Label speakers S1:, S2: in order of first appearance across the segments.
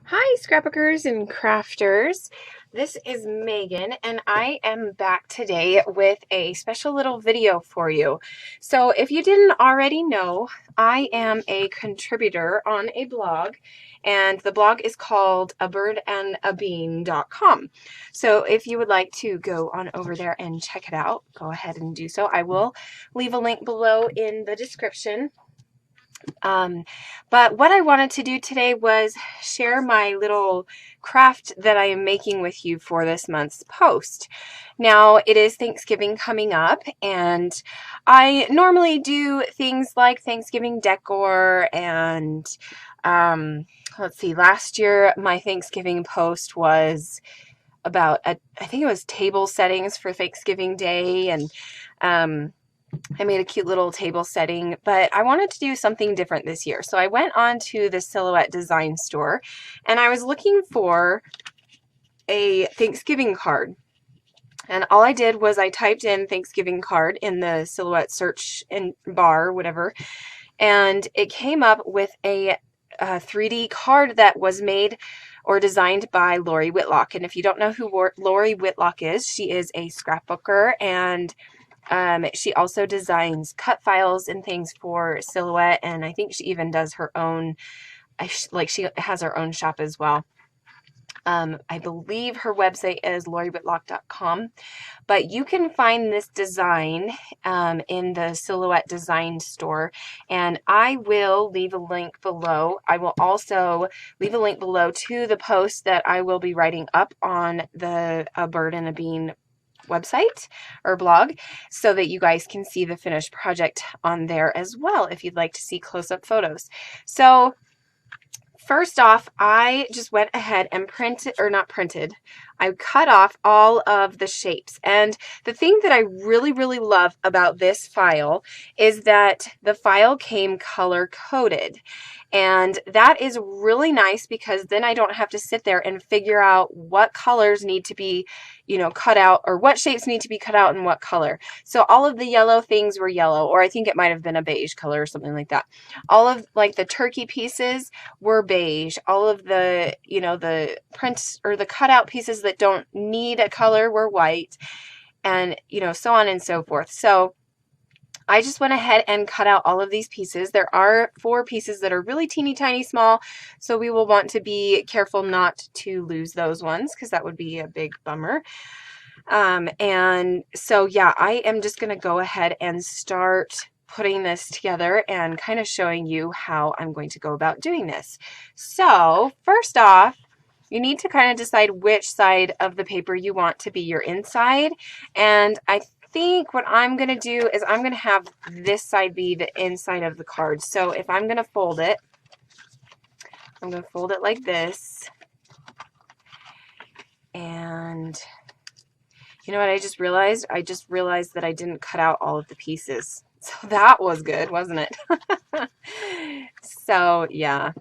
S1: Hi, scrapbookers and crafters. This is Megan, and I am back today with a special little video for you. So, if you didn't already know, I am a contributor on a blog, and the blog is called abirdandabean.com. So, if you would like to go on over there and check it out, go ahead and do so. I will leave a link below in the description. But what I wanted to do today was share my little craft that I am making with you for this month's post. Now, it is Thanksgiving coming up, and I normally do things like Thanksgiving decor and let's see, last year my Thanksgiving post was about I think it was table settings for Thanksgiving Day, and I made a cute little table setting, but I wanted to do something different this year. So I went on to the Silhouette Design Store, and I was looking for a Thanksgiving card. And all I did was I typed in Thanksgiving card in the Silhouette search bar, whatever, and it came up with a 3D card that was made or designed by Lori Whitlock. And if you don't know who Lori Whitlock is, she is a scrapbooker, and she also designs cut files and things for Silhouette, and I think she even does her own, she has her own shop as well. I believe her website is loriwhitlock.com, but you can find this design in the Silhouette Design Store, and I will leave a link below. I will also leave a link below to the post that I will be writing up on the A Bird and a Bean website or blog, so that you guys can see the finished project on there as well if you'd like to see close-up photos. So first off, I just went ahead and I cut off all of the shapes. And the thing that I really love about this file is that the file came color coded. And that is really nice, because then I don't have to sit there and figure out what colors need to be, cut out, or what shapes need to be cut out in what color. So all of the yellow things were yellow, or I think it might have been a beige color or something like that. All of the turkey pieces were beige. All of the, the prints or the cutout pieces that don't need a color were white, and, so on and so forth. So I just went ahead and cut out all of these pieces. There are 4 pieces that are really teeny tiny small, so we will want to be careful not to lose those ones, because that would be a big bummer. And so yeah, I am just going to go ahead and start putting this together and kind of showing you how I'm going to go about doing this. So first off, you need to kind of decide which side of the paper you want to be your inside, and I think what I'm going to do is I'm going to have this side be the inside of the card. So if I'm going to fold it, I'm going to fold it like this. And you know what I just realized? I just realized that I didn't cut out all of the pieces. So that was good, wasn't it? So yeah.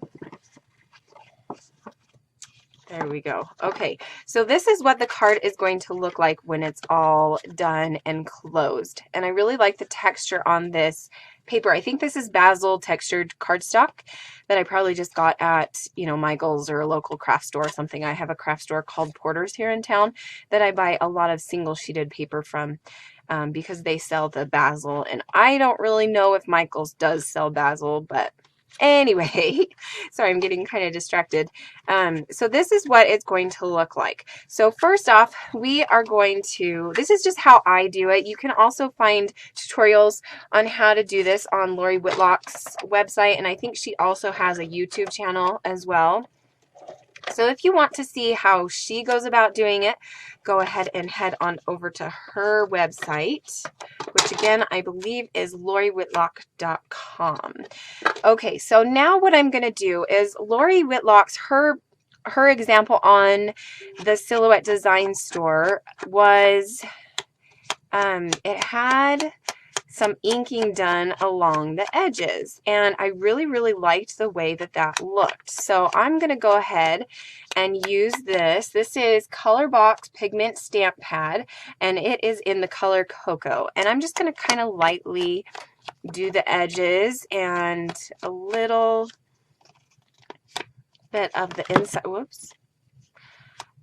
S1: There we go. Okay, so this is what the card is going to look like when it's all done and closed. And I really like the texture on this paper. I think this is basil textured cardstock that I probably just got at, Michael's or a local craft store or something. I have a craft store called Porter's here in town that I buy a lot of single sheeted paper from, because they sell the basil. And I don't really know if Michael's does sell basil, but anyway, sorry, I'm getting kind of distracted. So this is what it's going to look like. So first off, we are going to, this is just how I do it. You can also find tutorials on how to do this on Lori Whitlock's website, and I think she also has a YouTube channel as well. So if you want to see how she goes about doing it, go ahead and head on over to her website, which again, I believe is loriwhitlock.com. Okay, so now what I'm going to do is Lori Whitlock's, her example on the Silhouette Design Store was, it had some inking done along the edges, and I really liked the way that that looked. So I'm going to go ahead and use this. This is Color Box Pigment Stamp Pad, and it is in the color Cocoa. And I'm just going to kind of lightly do the edges and a little bit of the inside, whoops,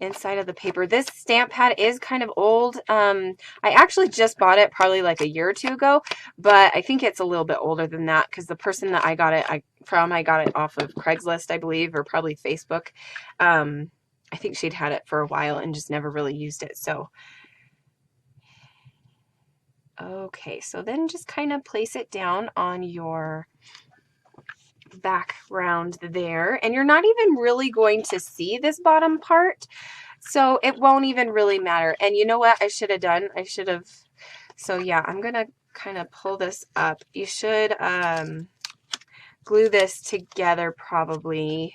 S1: inside of the paper. This stamp pad is kind of old. I actually just bought it probably like a year or two ago, but I think it's a little bit older than that because the person that I got it I got it off of Craigslist, I believe, or probably Facebook. I think she'd had it for a while and just never really used it. So, okay, so then just kind of place it down on your background there, and you're not even really going to see this bottom part, so it won't even really matter. And you know what I should have done? So yeah, I'm gonna kind of pull this up. You should glue this together probably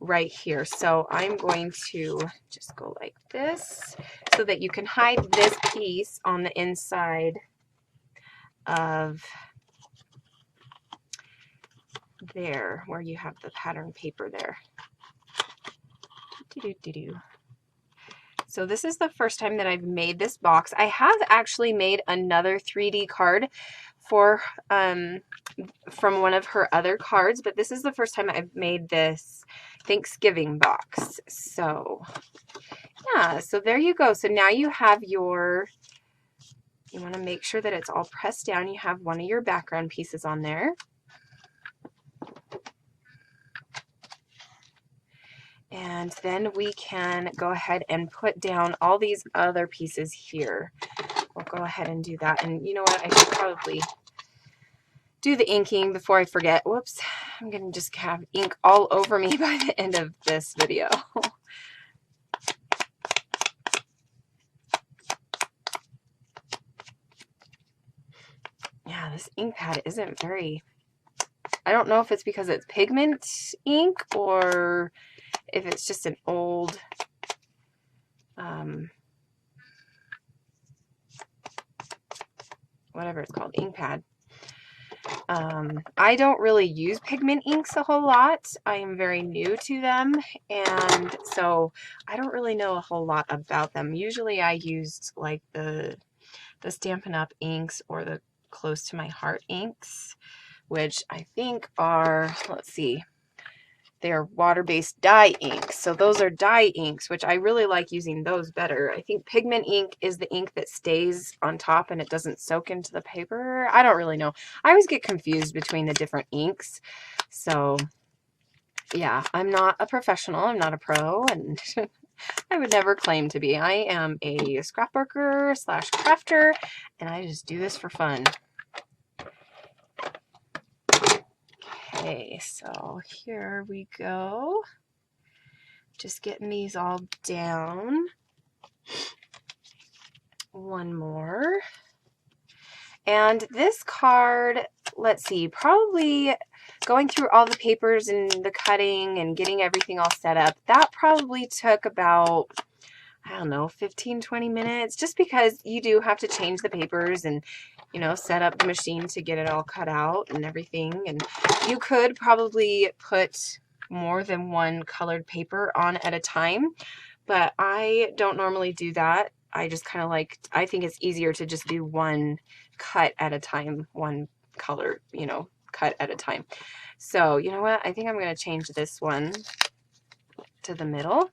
S1: right here. So I'm going to just go like this so that you can hide this piece on the inside of there where you have the pattern paper there. So this is the first time that I've made this box. I have actually made another 3D card for from one of her other cards, but this is the first time I've made this Thanksgiving box. So yeah, so there you go. So now you have your, you want to make sure that it's all pressed down. You have one of your background pieces on there. And then we can go ahead and put down all these other pieces here. We'll go ahead and do that. And you know what? I should probably do the inking before I forget. Whoops. I'm going to just have ink all over me by the end of this video. Yeah, this ink pad isn't very... I don't know if it's because it's pigment ink or if it's just an old whatever it's called, ink pad. I don't really use pigment inks a whole lot. I am very new to them, and so I don't really know a whole lot about them. Usually I used like the Stampin' Up! Inks or the Close to My Heart inks, which I think are, let's see, they're water-based dye inks. So those are dye inks, which I really like using those better. I think pigment ink is the ink that stays on top and it doesn't soak into the paper. I don't really know. I always get confused between the different inks. So yeah, I'm not a professional. I'm not a pro, and I would never claim to be. I am a scrapbooker / crafter, and I just do this for fun. Okay, so here we go. Just getting these all down. One more. And this card, let's see, probably going through all the papers and the cutting and getting everything all set up, that probably took about, I don't know, 15-20 minutes, just because you do have to change the papers and, you know, set up the machine to get it all cut out and everything. And you could probably put more than one colored paper on at a time, but I don't normally do that. I just kind of like, I think it's easier to just do one cut at a time, one color, you know, cut at a time. So, you know what? I think I'm going to change this one to the middle,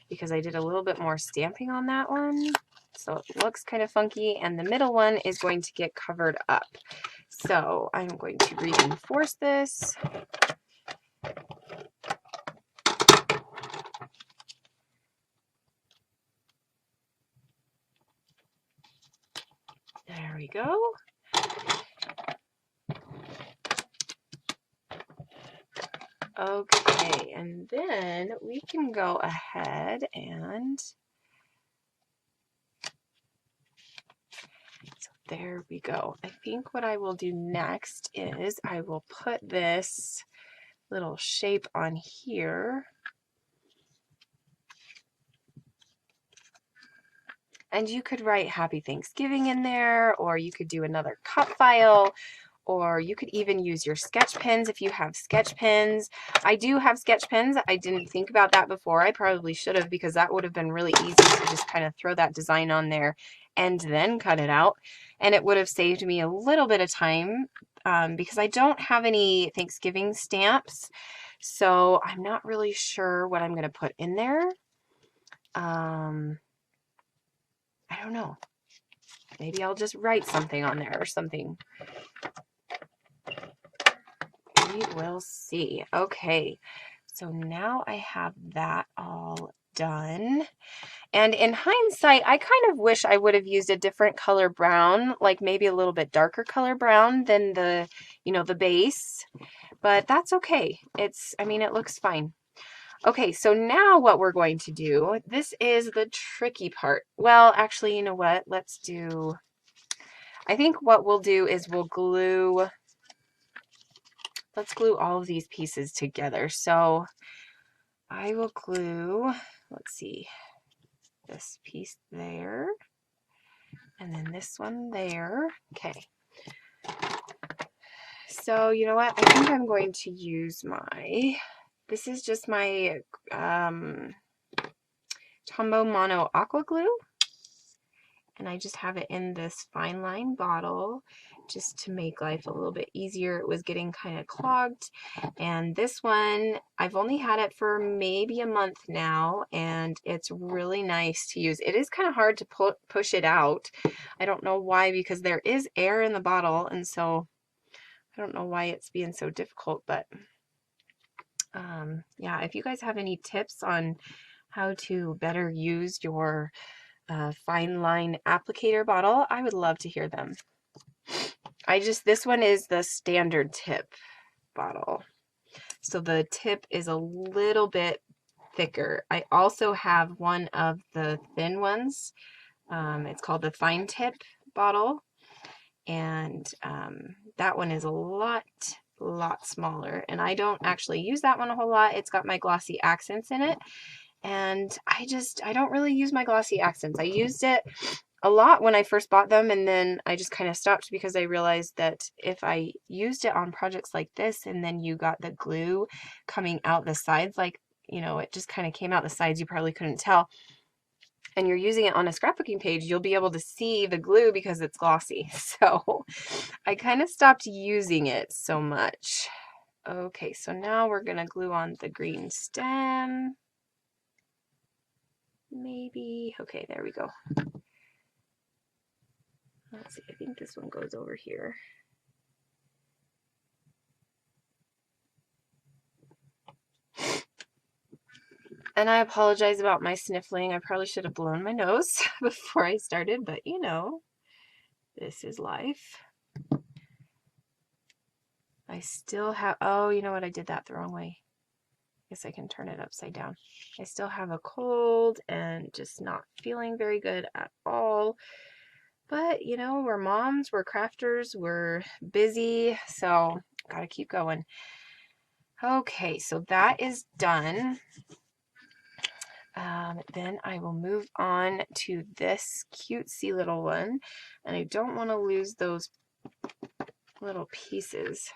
S1: because I did a little bit more stamping on that one. So it looks kind of funky, and the middle one is going to get covered up. So I'm going to reinforce this. There we go. Okay, and then we can go ahead and, so there we go. I think what I will do next is I will put this little shape on here. And you could write Happy Thanksgiving in there, or you could do another cut file, or you could even use your sketch pens if you have sketch pens. I do have sketch pens. I didn't think about that before. I probably should have, because that would have been really easy to just kind of throw that design on there and then cut it out. And it would have saved me a little bit of time, because I don't have any Thanksgiving stamps. So I'm not really sure what I'm going to put in there. I don't know. Maybe I'll just write something on there or something. We will see. Okay, so now I have that all done. And in hindsight, I kind of wish I would have used a different color brown, like maybe a little bit darker color brown than the, the base, but that's okay. I mean, it looks fine. Okay, so now what we're going to do, this is the tricky part. Well, actually, you know what? I think what we'll do is let's glue all of these pieces together. So I will glue, let's see, this piece there, and then this one there. Okay. So you know what? I think I'm going to use this is just my Tombow Mono Aqua Glue. And I just have it in this fine line bottle just to make life a little bit easier. It was getting kind of clogged. And this one, I've only had it for maybe a month now, and it's really nice to use. It is kind of hard to push it out. I don't know why, because there is air in the bottle, and so I don't know why it's being so difficult, but yeah, if you guys have any tips on how to better use your fine line applicator bottle, I would love to hear them. This one is the standard tip bottle. So the tip is a little bit thicker. I also have one of the thin ones. It's called the fine tip bottle. And that one is a lot smaller. And I don't actually use that one a whole lot. It's got my glossy accents in it. And I don't really use my glossy accents. I used it a lot when I first bought them, and then I just kind of stopped because I realized that if I used it on projects like this and then you got the glue coming out the sides, like, it just kind of came out the sides, you probably couldn't tell, and you're using it on a scrapbooking page, you'll be able to see the glue because it's glossy. So I kind of stopped using it so much. Okay, so now we're going to glue on the green stem. Maybe. Okay, there we go. Let's see, I think this one goes over here. And I apologize about my sniffling. I probably should have blown my nose before I started, but this is life. I still have, oh, you know what? I did that the wrong way. I guess I can turn it upside down. I still have a cold and just not feeling very good at all. But, we're moms, we're crafters, we're busy, so gotta keep going. Okay, so that is done. Then I will move on to this cutesy little one, and I don't want to lose those little pieces.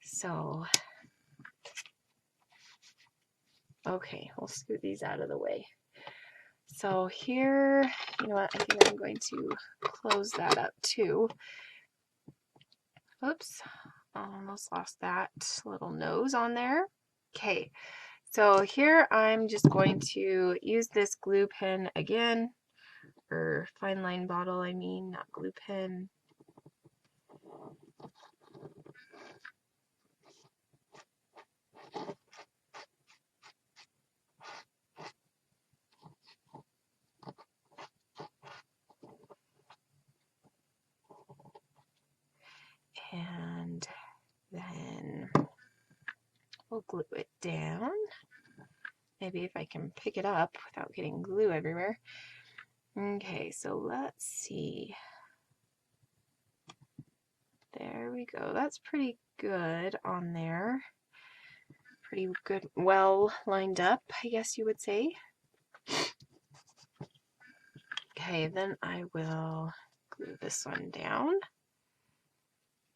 S1: So, okay, we'll scoot these out of the way. So here, you know what, I think I'm going to close that up too. Oops, almost lost that little nose on there. Okay, so here I'm just going to use this glue pen again, or fine line bottle, I mean, not glue pen. And then we'll glue it down. Maybe if I can pick it up without getting glue everywhere. Okay, so let's see. There we go. That's pretty good on there. Pretty good, well lined up, I guess you would say. Okay, then I will glue this one down.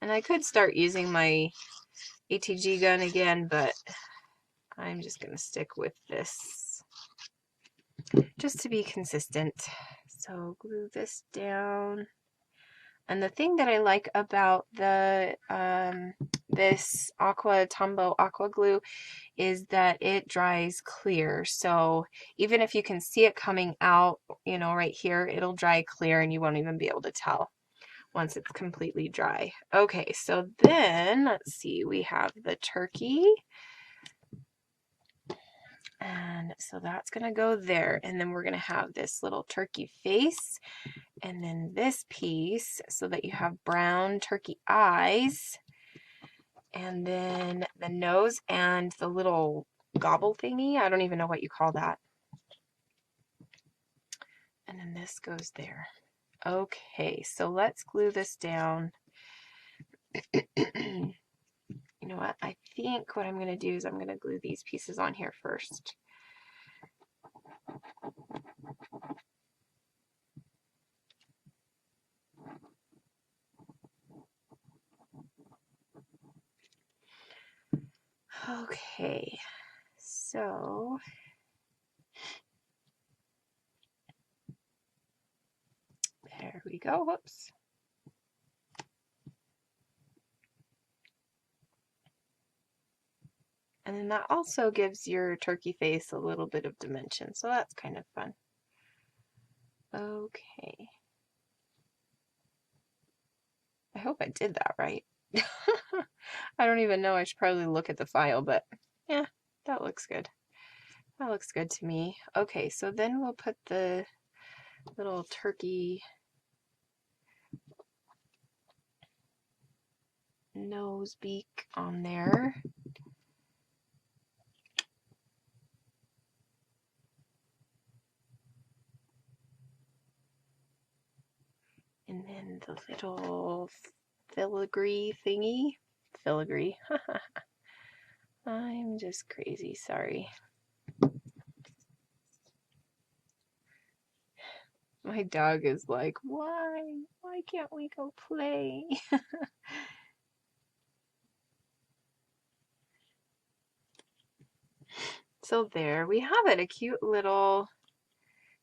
S1: And I could start using my ATG gun again, but I'm just going to stick with this just to be consistent. So glue this down. And the thing that I like about the this Aqua Tombow Aqua Glue is that it dries clear. So even if you can see it coming out, you know, right here, it'll dry clear and you won't even be able to tell once it's completely dry. Okay, so then let's see, we have the turkey. And so that's going to go there. And then we're going to have this little turkey face. And then this piece so that you have brown turkey eyes. And then the nose and the little gobble thingy. I don't even know what you call that. And then this goes there. Okay, so let's glue this down. You know what? I think what I'm going to do is I'm going to glue these pieces on here first. Okay, so there we go. Whoops. And then that also gives your turkey face a little bit of dimension, so that's kind of fun. Okay. I hope I did that right. I don't even know. I should probably look at the file, but yeah, that looks good. That looks good to me. Okay, so then we'll put the little turkey nose beak on there. And then the little filigree thingy. Filigree. I'm just crazy, sorry. My dog is like, why? Why can't we go play? So there we have it, a cute little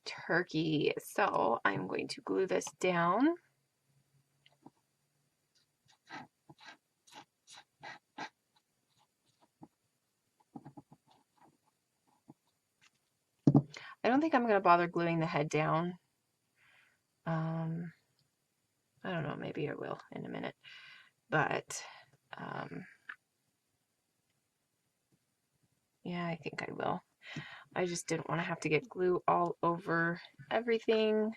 S1: turkey. So I'm going to glue this down. I don't think I'm going to bother gluing the head down. I don't know, maybe I will in a minute. But yeah, I think I will. I just didn't want to have to get glue all over everything.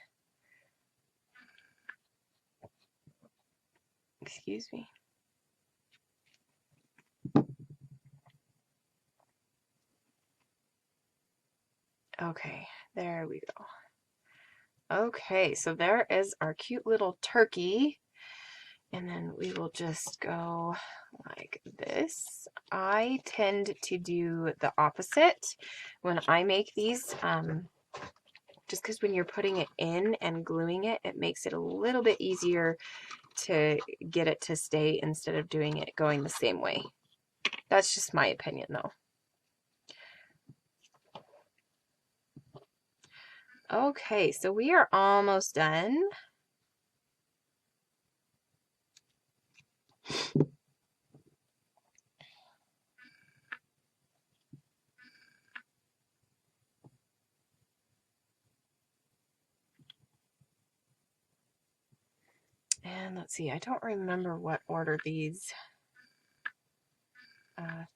S1: Excuse me. Okay, there we go. Okay, so there is our cute little turkey. And then we will just go like this. I tend to do the opposite when I make these, just because when you're putting it in and gluing it, it makes it a little bit easier to get it to stay instead of doing it going the same way. That's just my opinion though. Okay, so we are almost done. And let's see, I don't remember what order these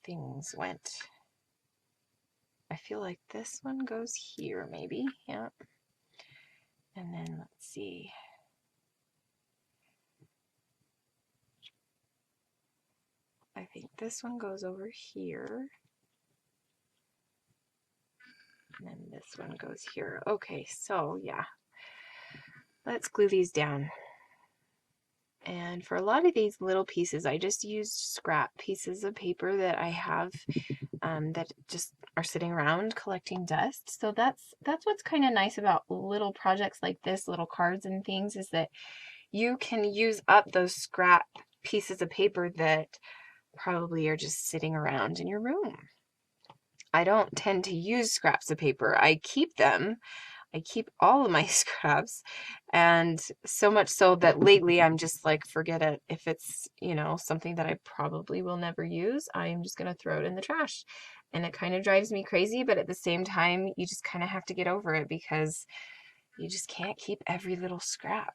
S1: things went. I feel like this one goes here, maybe. Yeah. And then let's see. I think this one goes over here. And then this one goes here. Okay, so yeah. Let's glue these down. And for a lot of these little pieces, I just used scrap pieces of paper that I have that just are sitting around collecting dust. So that's what's kind of nice about little projects like this, little cards and things, is that you can use up those scrap pieces of paper that probably are just sitting around in your room. I don't tend to use scraps of paper. I keep them I keep all of my scraps, and so much so that lately I'm just like, forget it. If it's, you know, something that I probably will never use, I'm just going to throw it in the trash. And it kind of drives me crazy, but at the same time, you just kind of have to get over it because you just can't keep every little scrap.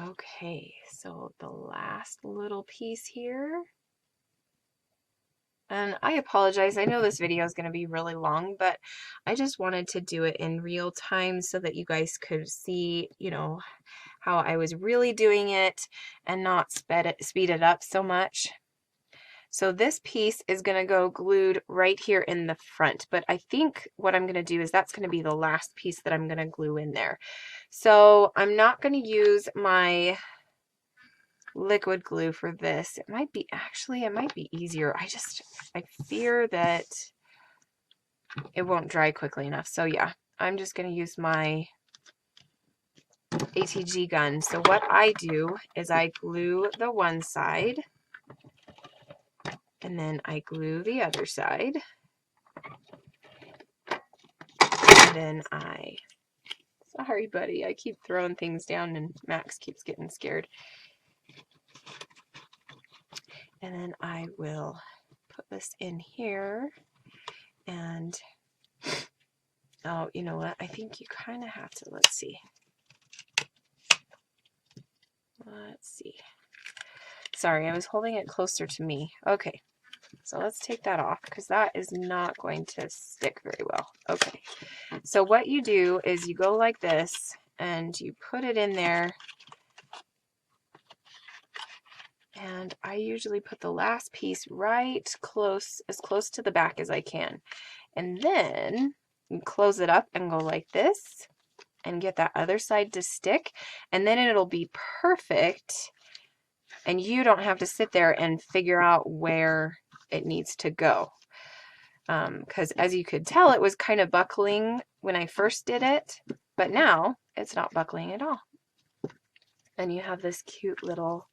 S1: Okay, so the last little piece here. And I apologize, I know this video is going to be really long, but I just wanted to do it in real time so that you guys could see, you know, how I was really doing it and not speed it up so much. So this piece is going to go glued right here in the front, but I think what I'm going to do is that's going to be the last piece that I'm going to glue in there. So I'm not going to use my liquid glue for this. It might be, actually, it might be easier. I fear that it won't dry quickly enough. So yeah, I'm just going to use my ATG gun. So what I do is I glue the one side and then I glue the other side. And then sorry buddy, I keep throwing things down and Max keeps getting scared. And then I will put this in here and, oh, you know what? I think you kind of have to, let's see. Sorry, I was holding it closer to me. Okay, so let's take that off because that is not going to stick very well. Okay, so what you do is you go like this and you put it in there. And I usually put the last piece right close, as close to the back as I can. And then you close it up and go like this and get that other side to stick. And then it'll be perfect. And you don't have to sit there and figure out where it needs to go. Because as you could tell, it was kind of buckling when I first did it. But now it's not buckling at all. And you have this cute little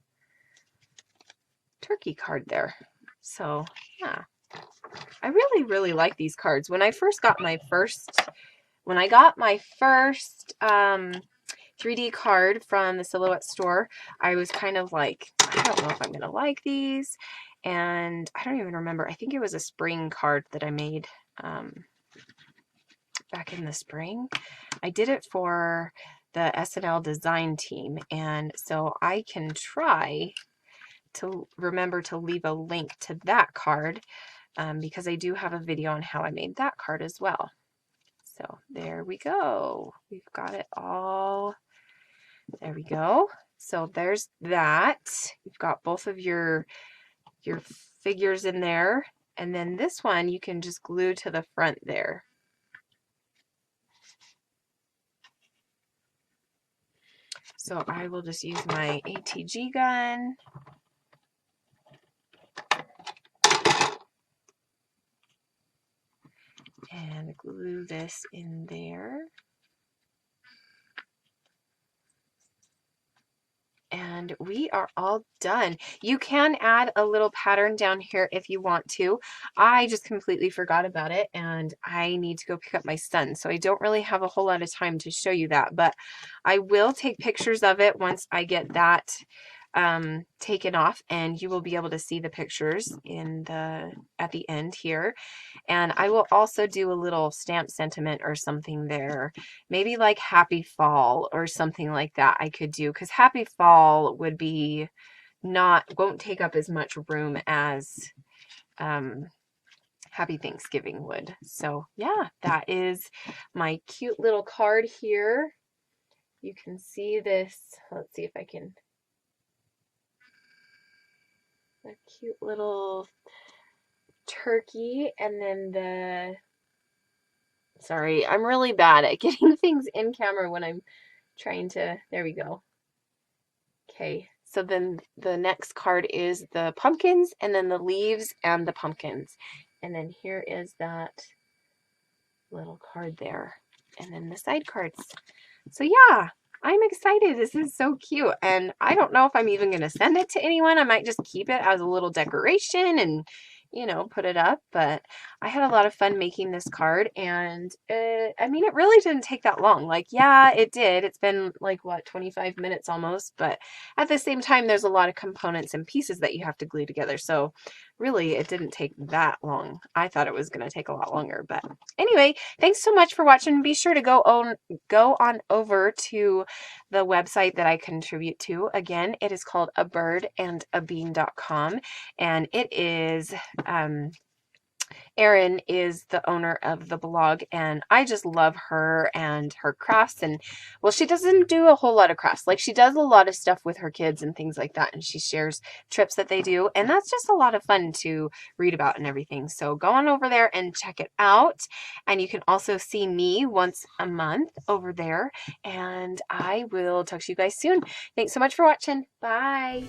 S1: turkey card there. So yeah, I really like these cards. When I got my first 3D card from the Silhouette store, I was kind of like, I don't know if I'm gonna like these, and I don't even remember. I think it was a spring card that I made back in the spring. I did it for the SNL design team, and so I can try to remember to leave a link to that card because I do have a video on how I made that card as well. So there we go. We've got it all. There we go. So there's that. You've got both of your figures in there. And then this one you can just glue to the front there. So I will just use my ATG gun. And glue this in there. And we are all done. You can add a little pattern down here if you want to. I just completely forgot about it and I need to go pick up my son. So I don't really have a whole lot of time to show you that, but I will take pictures of it once I get that taken off, and you will be able to see the pictures at the end here. And I will also do a little stamp sentiment or something there, maybe like happy fall or something like that I could do, because happy fall would be won't take up as much room as happy Thanksgiving would. So yeah, that is my cute little card here. You can see this. Let's see if I can. A cute little turkey, and then sorry, I'm really bad at getting things in camera when I'm trying to, there we go. Okay, so then the next card is the pumpkins, and then the leaves and the pumpkins. And then here is that little card there, and then the side cards. So yeah, I'm excited. This is so cute. And I don't know if I'm even going to send it to anyone. I might just keep it as a little decoration and, you know, put it up. But I had a lot of fun making this card, and I mean, it really didn't take that long. Like, yeah, it did. It's been like, what, 25 minutes almost, but at the same time, there's a lot of components and pieces that you have to glue together. So really, it didn't take that long. I thought it was going to take a lot longer, but anyway, thanks so much for watching. Be sure to go on over to the website that I contribute to. Again, it is called abirdandabean.com, and it is Erin is the owner of the blog, and I just love her and her crafts. And well, she doesn't do a whole lot of crafts. Like, she does a lot of stuff with her kids and things like that, and she shares trips that they do, and that's just a lot of fun to read about and everything. So go on over there and check it out. And you can also see me once a month over there, and I will talk to you guys soon. Thanks so much for watching. Bye.